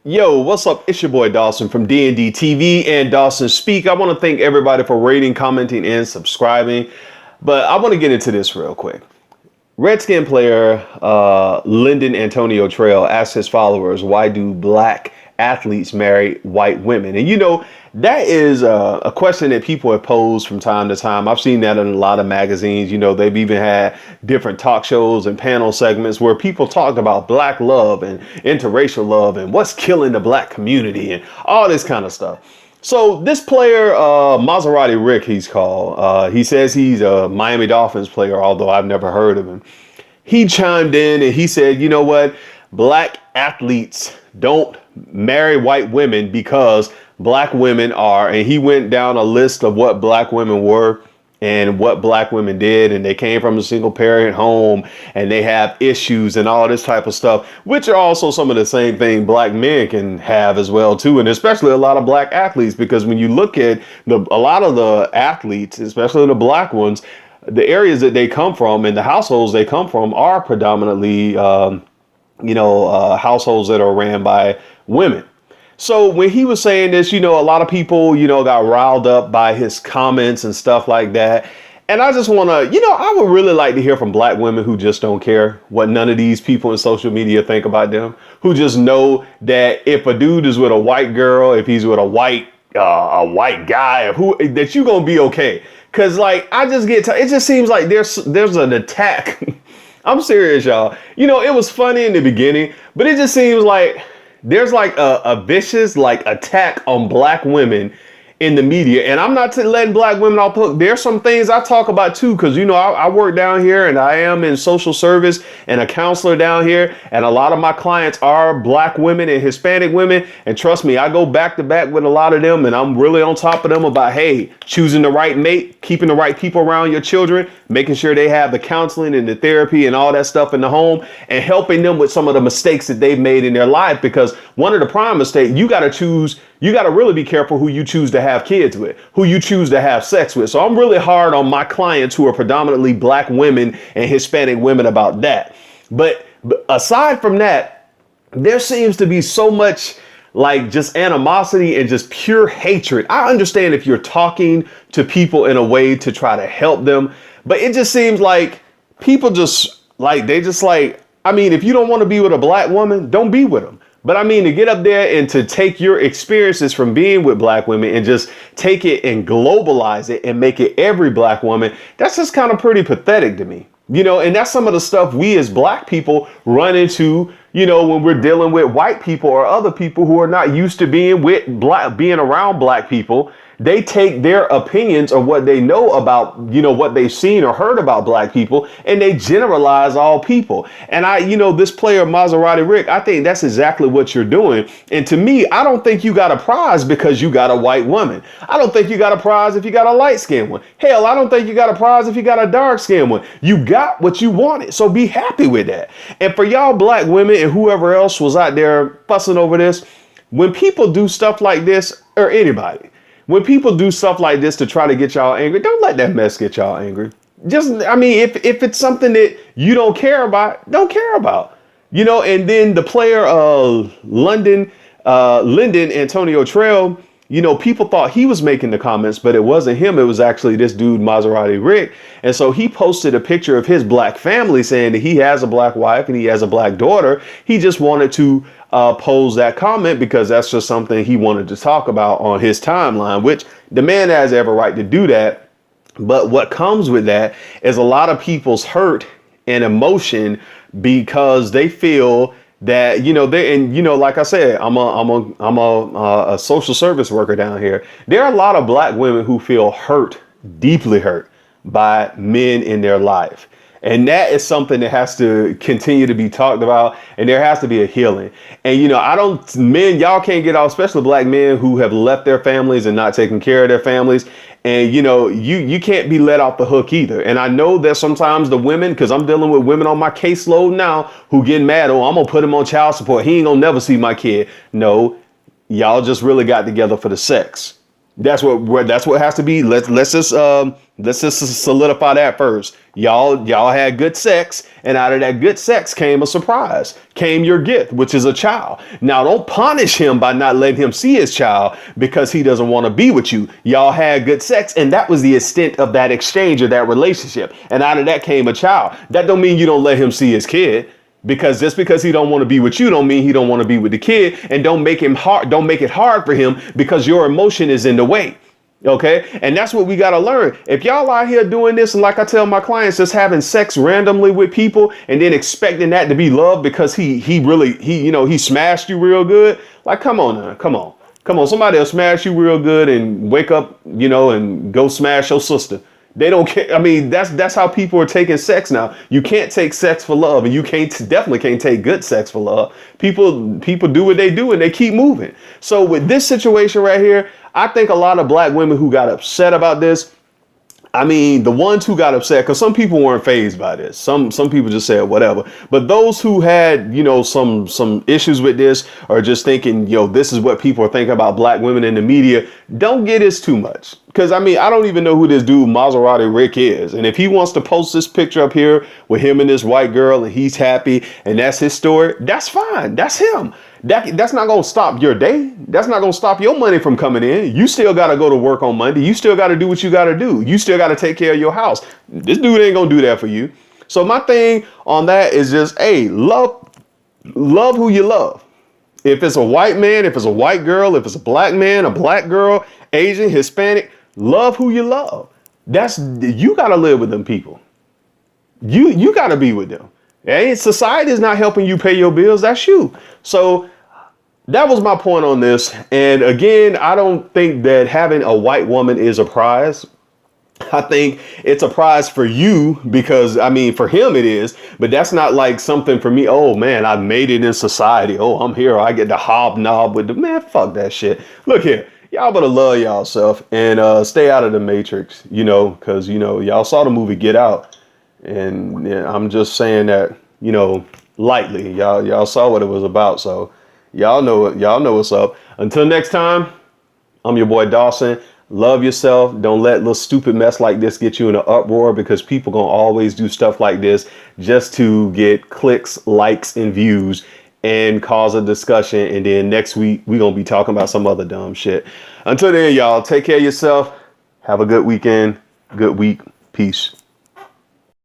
Yo, what's up? It's your boy Dawson from D&D TV and Dawson Speak. I want to thank everybody for rating, commenting, and subscribing. But I want to get into this real quick. Redskin player Lyndon Antonio Trail asked his followers, why do black athletes marry white women? And you know, that is a question that people have posed from time to time. I've seen that in a lot of magazines. You know, they've even had different talk shows and panel segments where people talked about black love and interracial love and what's killing the black community and all this kind of stuff. So this player, Maserati Rick, he's called, he says he's a Miami Dolphins player, although I've never heard of him. He chimed in and he said, you know what? Black athletes don't marry white women because black women are, and he went down a list of what black women were and what black women did, and they came from a single parent home and they have issues and all this type of stuff, which are also some of the same thing black men can have as well too, and especially a lot of black athletes, because when you look at a lot of the athletes, especially the black ones, the areas that they come from and the households they come from are predominantly households that are ran by women. So when he was saying this, you know, a lot of people, you know, got riled up by his comments and stuff like that. And I just want to, you know, I would really like to hear from black women who just don't care what none of these people in social media think about them, who just know that if a dude is with a white girl, if he's with a white guy, that you're going to be okay. Because like, I just get, it just seems like there's an attack. I'm serious, y'all. You know, it was funny in the beginning, but it just seems like there's like a vicious like attack on black women in the media. And I'm not letting black women off the hook. There's some things I talk about too, because, you know, I work down here and I am in social service and a counselor down here. And a lot of my clients are black women and Hispanic women. And trust me, I go back to back with a lot of them. And I'm really on top of them about, hey, choosing the right mate, keeping the right people around your children, making sure they have the counseling and the therapy and all that stuff in the home, and helping them with some of the mistakes that they've made in their life. Because one of the prime mistakes, you got to really be careful who you choose to have kids with, who you choose to have sex with. So I'm really hard on my clients who are predominantly black women and Hispanic women about that. But aside from that, there seems to be so much like just animosity and just pure hatred. I understand if you're talking to people in a way to try to help them, but it just seems like people just like, I mean, if you don't want to be with a black woman, don't be with them. But I mean, to get up there and to take your experiences from being with black women and just take it and globalize it and make it every black woman, that's just kind of pretty pathetic to me. You know, and that's some of the stuff we as black people run into, you know, when we're dealing with white people or other people who are not used to being around black people. They take their opinions of what they know about, you know, what they've seen or heard about black people, and they generalize all people. And this player, Maserati Rick, I think that's exactly what you're doing. And to me, I don't think you got a prize because you got a white woman. I don't think you got a prize if you got a light skinned one. Hell, I don't think you got a prize if you got a dark skinned one. You got what you wanted. So be happy with that. And for y'all black women and whoever else was out there fussing over this, when people do stuff like this, or anybody, when people do stuff like this to try to get y'all angry, don't let that mess get y'all angry. Just, I mean, if it's something that you don't care about, don't care about, you know. And then the player, Lyndon Antonio Trail, you know, people thought he was making the comments, but it wasn't him. It was actually this dude, Maserati Rick. And so he posted a picture of his black family saying that he has a black wife and he has a black daughter. He just wanted to pose that comment because that's just something he wanted to talk about on his timeline, which the man has every right to do that. But what comes with that is a lot of people's hurt and emotion because they feel that, you know, like I said, I'm a social service worker down here. There are a lot of black women who feel hurt, deeply hurt by men in their life. And that is something that has to continue to be talked about. And there has to be a healing. And, you know, y'all can't get off, especially black men who have left their families and not taken care of their families. And, you know, you can't be let off the hook either. And I know that sometimes the women, because I'm dealing with women on my caseload now who get mad, oh, I'm going to put him on child support. He ain't going to never see my kid. No, y'all just really got together for the sex. That's what has to be. Let's just solidify that first. Y'all had good sex, and out of that good sex came a surprise. Came your gift, which is a child. Now don't punish him by not letting him see his child because he doesn't want to be with you. Y'all had good sex, and that was the extent of that exchange or that relationship. And out of that came a child. That don't mean you don't let him see his kid. Because just because he don't want to be with you don't mean he don't want to be with the kid, and don't make it hard for him because your emotion is in the way. Okay. And that's what we got to learn. If y'all out here doing this, and like I tell my clients, just having sex randomly with people and then expecting that to be love because he smashed you real good. Like, come on now. Come on. Somebody will smash you real good and wake up, and go smash your sister. They don't care. I mean, that's how people are taking sex now. You can't take sex for love, and you definitely can't take good sex for love. People do what they do and they keep moving. So with this situation right here, I think a lot of black women who got upset about this, I mean, the ones who got upset, because some people weren't fazed by this. Some people just said whatever. But those who had, some issues with this, or just thinking, this is what people are thinking about black women in the media, don't get this too much. Because, I mean, I don't even know who this dude Maserati Rick is. And if he wants to post this picture up here with him and this white girl and he's happy and that's his story, that's fine. That's him. That's not going to stop your day. That's not going to stop your money from coming in. You still got to go to work on Monday. You still got to do what you got to do. You still got to take care of your house. This dude ain't going to do that for you. So my thing on that is just, hey, love who you love. If it's a white man, if it's a white girl, if it's a black man, a black girl, Asian, Hispanic, love who you love. You got to live with them people. You got to be with them. Hey, society is not helping you pay your bills. That's you. So that was my point on this. And again, I don't think that having a white woman is a prize. I think it's a prize for you because, I mean, for him it is, but that's not like something for me. Oh man, I made it in society. Oh, I'm here. I get to hobnob with the man. Fuck that shit. Look here. Y'all better love y'allself and stay out of the matrix, because, y'all saw the movie Get Out. And yeah, I'm just saying that, lightly. Y'all saw what it was about. So y'all know what's up. Until next time, I'm your boy Dawson. Love yourself. Don't let little stupid mess like this get you in an uproar, because people gonna always do stuff like this just to get clicks, likes, and views and cause a discussion. And then next week, we're gonna be talking about some other dumb shit. Until then, y'all, take care of yourself. Have a good weekend, good week. Peace.